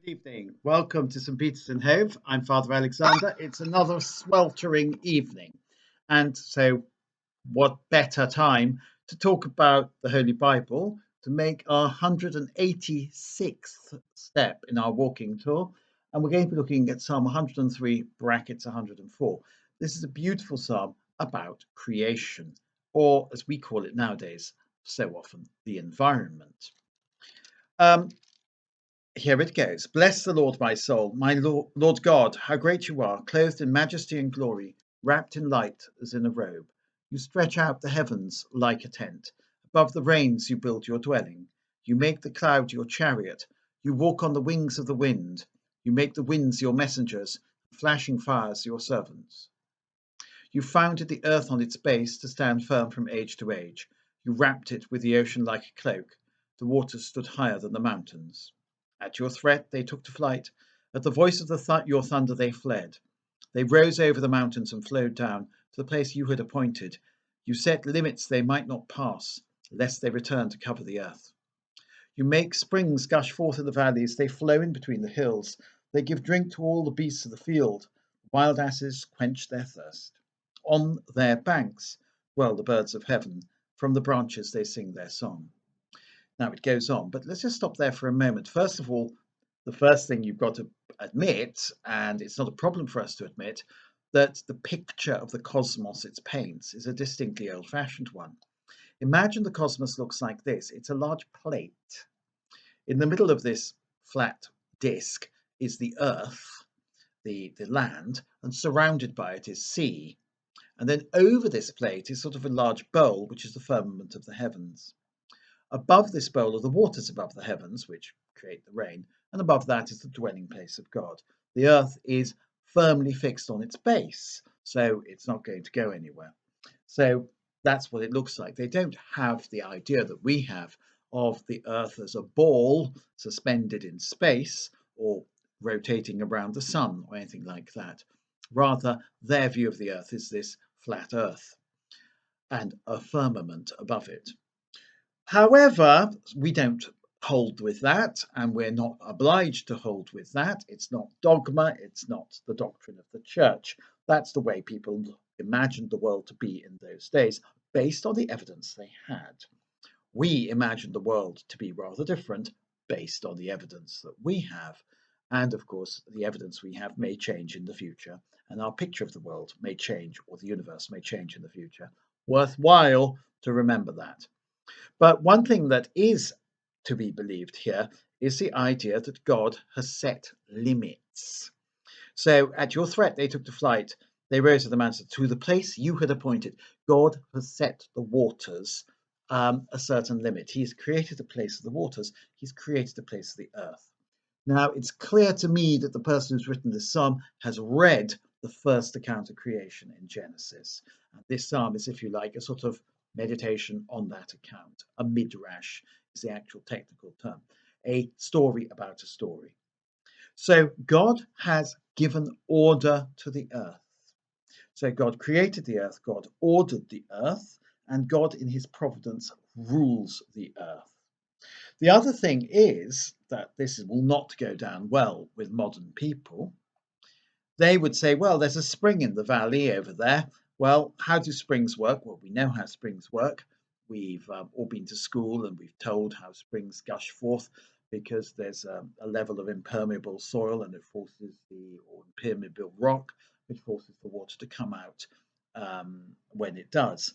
Good evening. Welcome to St. Peter's in Hove. I'm Father Alexander. It's another sweltering evening. And so, what better time to talk about the Holy Bible to make our 186th step in our walking tour? And we're going to be looking at Psalm 103, brackets 104. This is a beautiful psalm about creation, or as we call it nowadays, so often, the environment. Um, Here it goes. Bless the Lord, my soul. My Lord God, how great you are, clothed in majesty and glory, wrapped in light as in a robe. You stretch out the heavens like a tent. Above the rains you build your dwelling. You make the cloud your chariot. You walk on the wings of the wind. You make the winds your messengers, flashing fires your servants. You founded the earth on its base to stand firm from age to age. You wrapped it with the ocean like a cloak. The waters stood higher than the mountains. At your threat they took to flight. At the voice of your thunder they fled. They rose over the mountains and flowed down to the place you had appointed. You set limits they might not pass, lest they return to cover the earth. You make springs gush forth in the valleys. They flow in between the hills. They give drink to all the beasts of the field. Wild asses quench their thirst. On their banks dwell the birds of heaven. From the branches they sing their song. Now it goes on, but let's just stop there for a moment. First of all, the first thing you've got to admit, and it's not a problem for us to admit, that the picture of the cosmos it paints is a distinctly old-fashioned one. Imagine the cosmos looks like this. It's a large plate. In the middle of this flat disk is the earth, the land, and surrounded by it is sea. And then over this plate is sort of a large bowl, which is the firmament of the heavens. Above this bowl are the waters above the heavens, which create the rain, and above that is the dwelling place of God. The earth is firmly fixed on its base, so it's not going to go anywhere. So that's what it looks like. They don't have the idea that we have of the earth as a ball suspended in space or rotating around the sun or anything like that. Rather, their view of the earth is this flat earth and a firmament above it. However, we don't hold with that, and we're not obliged to hold with that. It's not dogma, it's not the doctrine of the church. That's the way people imagined the world to be in those days, based on the evidence they had. We imagine the world to be rather different, based on the evidence that we have. And of course, the evidence we have may change in the future, and our picture of the world may change, or the universe may change in the future. Worthwhile to remember that. But one thing that is to be believed here is the idea that God has set limits. So at your threat, they took to flight. They rose to the mountain to the place you had appointed. God has set the waters a certain limit. He's created a place of the waters. He's created a place of the earth. Now, it's clear to me that the person who's written this psalm has read the first account of creation in Genesis. And this psalm is, if you like, a sort of meditation on that account. A midrash is the actual technical term, a story about a story. So God has given order to the earth. So God created the earth, God ordered the earth, and God in his providence rules the earth. The other thing is that this will not go down well with modern people. They would say, well, there's a spring in the valley over there. Well, how do springs work? Well, we know how springs work. We've all been to school and we've told how springs gush forth because there's a level of impermeable soil and it forces or impermeable rock, which forces the water to come out when it does.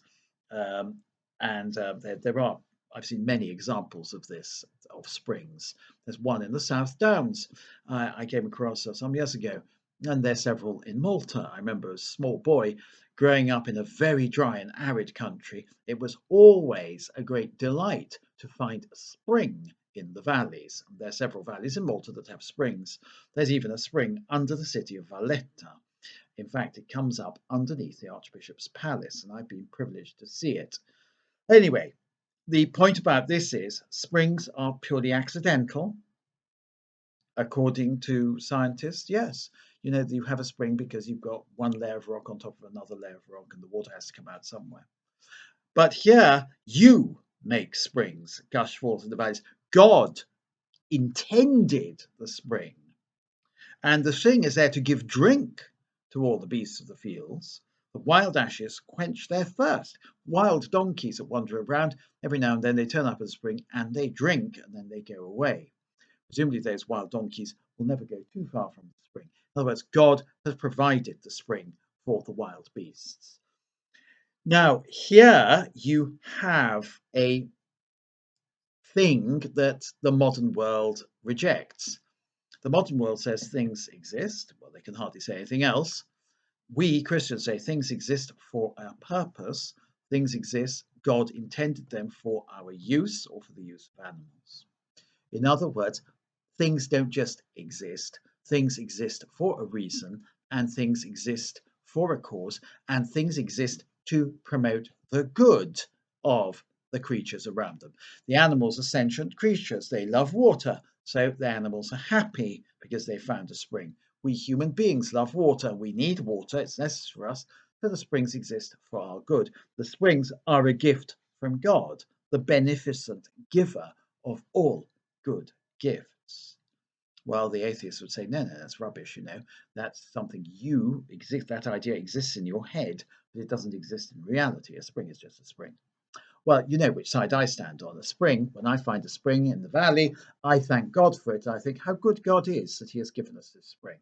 There are, I've seen many examples of this, of springs. There's one in the South Downs I came across some years ago, and there's several in Malta. I remember as a small boy growing up in a very dry and arid country. It was always a great delight to find a spring in the valleys. There are several valleys in Malta that have springs. There's even a spring under the city of Valletta. In fact, it comes up underneath the Archbishop's Palace, and I've been privileged to see it. Anyway, the point about this is springs are purely accidental. According to scientists, yes. You know, you have a spring because you've got one layer of rock on top of another layer of rock and the water has to come out somewhere. But here, you make springs gush forth in the valleys. God intended the spring. And the spring is there to give drink to all the beasts of the fields. The wild ashes quench their thirst. Wild donkeys that wander around, every now and then they turn up at the spring and they drink and then they go away. Presumably those wild donkeys will never go too far from the spring. In other words, God has provided the spring for the wild beasts. Now, here you have a thing that the modern world rejects. The modern world says things exist. Well, they can hardly say anything else. We Christians say things exist for a purpose. Things exist. God intended them for our use or for the use of animals. In other words, things don't just exist. Things exist for a reason, and things exist for a cause, and things exist to promote the good of the creatures around them. The animals are sentient creatures. They love water, so the animals are happy because they found a spring. We human beings love water. We need water. It's necessary for us. So the springs exist for our good. The springs are a gift from God, the beneficent giver of all good gifts. Well, the atheists would say, no, that's rubbish, that's something you exist, that idea exists in your head, but it doesn't exist in reality. A spring is just a spring. Well, you know which side I stand on. A spring, when I find a spring in the valley, I thank God for it. I think how good God is that he has given us this spring.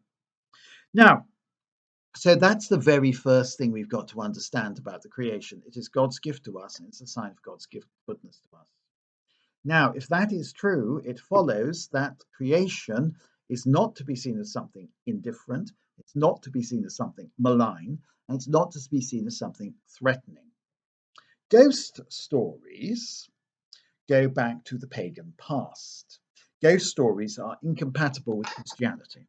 Now, so that's the very first thing we've got to understand about the creation. It is God's gift to us, and it's a sign of God's goodness to us. Now, if that is true, it follows that creation is not to be seen as something indifferent, it's not to be seen as something malign, and it's not to be seen as something threatening. Ghost stories go back to the pagan past. Ghost stories are incompatible with Christianity.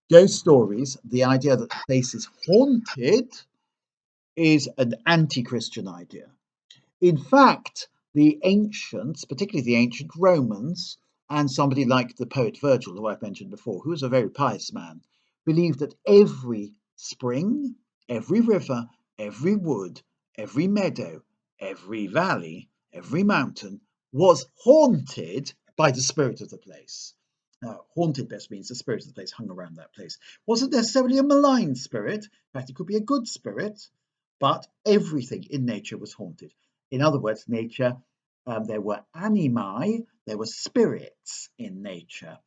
Ghost stories, the idea that the place is haunted, is an anti-Christian idea. In fact, the ancients, particularly the ancient Romans, and somebody like the poet Virgil, who I've mentioned before, who was a very pious man, believed that every spring, every river, every wood, every meadow, every valley, every mountain was haunted by the spirit of the place. Now, haunted best means the spirit of the place hung around that place. Wasn't necessarily a malign spirit. In fact, it could be a good spirit, but everything in nature was haunted. In other words, nature, there were animae, there were spirits in nature.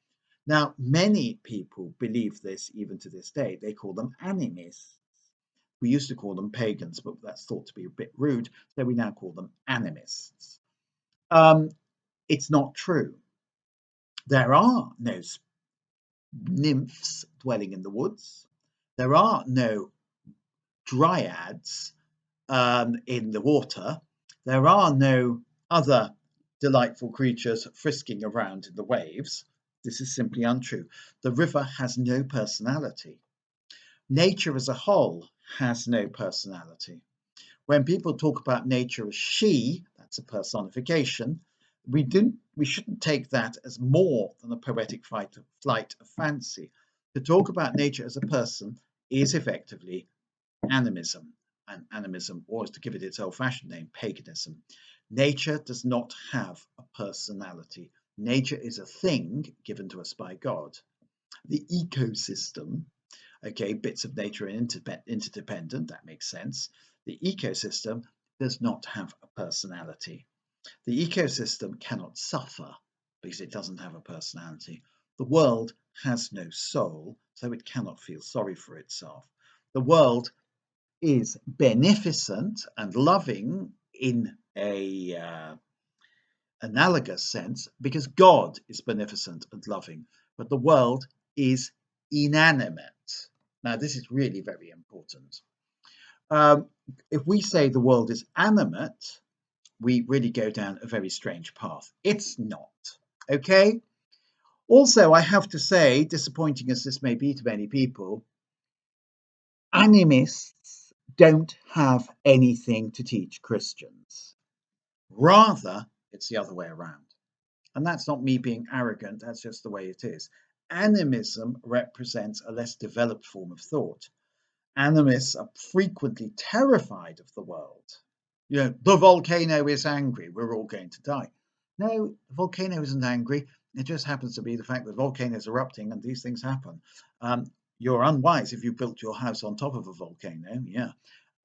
Now, many people believe this even to this day. They call them animists. We used to call them pagans, but that's thought to be a bit rude, so we now call them animists. It's not true. There are no nymphs dwelling in the woods. There are no dryads in the water. There are no other delightful creatures frisking around in the waves. This is simply untrue. The river has no personality. Nature as a whole has no personality. When people talk about nature as she, that's a personification, we shouldn't take that as more than a poetic flight of fancy. To talk about nature as a person is effectively animism. And animism, or to give it its old-fashioned name, paganism. Nature does not have a personality. Nature is a thing given to us by God. The ecosystem, okay, bits of nature are interdependent, that makes sense. The ecosystem does not have a personality. The ecosystem cannot suffer because it doesn't have a personality. The world has no soul, so it cannot feel sorry for itself. The world is beneficent and loving in a analogous sense because God is beneficent and loving, but the world is inanimate. Now, this is really very important. If we say the world is animate, we really go down a very strange path. It's not, okay? Also, I have to say, disappointing as this may be to many people, animists don't have anything to teach Christians. Rather, it's the other way around. And that's not me being arrogant, that's just the way it is. Animism represents a less developed form of thought. Animists are frequently terrified of the world. The volcano is angry, we're all going to die. No, the volcano isn't angry. It just happens to be the fact that volcanoes erupting and these things happen. You're unwise if you built your house on top of a volcano, yeah,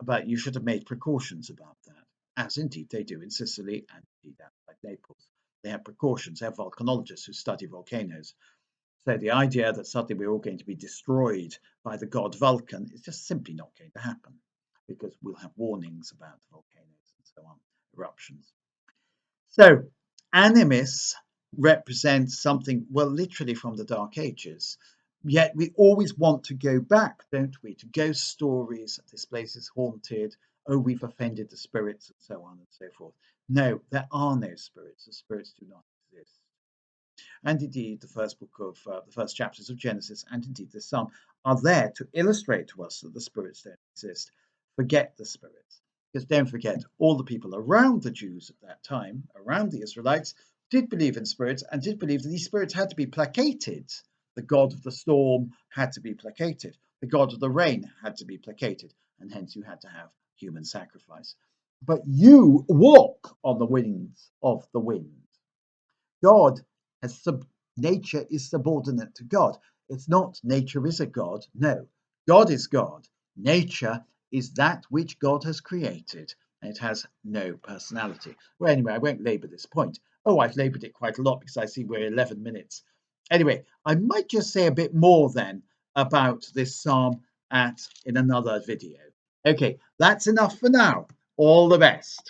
but you should have made precautions about that, as indeed they do in Sicily and indeed outside Naples. They have precautions. They have volcanologists who study volcanoes. So the idea that suddenly we're all going to be destroyed by the god Vulcan is just simply not going to happen, because we'll have warnings about volcanoes and so on, eruptions. So animus represents something, well, literally from the Dark Ages. Yet we always want to go back, don't we, to ghost stories, this place is haunted, oh, we've offended the spirits, and so on and so forth. No, there are no spirits. The spirits do not exist. And indeed, the first chapters of Genesis, and indeed the Psalm, are there to illustrate to us that the spirits don't exist. Forget the spirits. Because don't forget, all the people around the Jews at that time, around the Israelites, did believe in spirits and did believe that these spirits had to be placated. The god of the storm had to be placated. The god of the rain had to be placated. And hence you had to have human sacrifice. But you walk on the wings of the wind. God has nature is subordinate to God. It's not nature is a God. No, God is God. Nature is that which God has created. And it has no personality. Well, anyway, I won't labour this point. Oh, I've laboured it quite a lot because I see we're 11 minutes. Anyway, I might just say a bit more then about this psalm in another video. Okay, that's enough for now. All the best.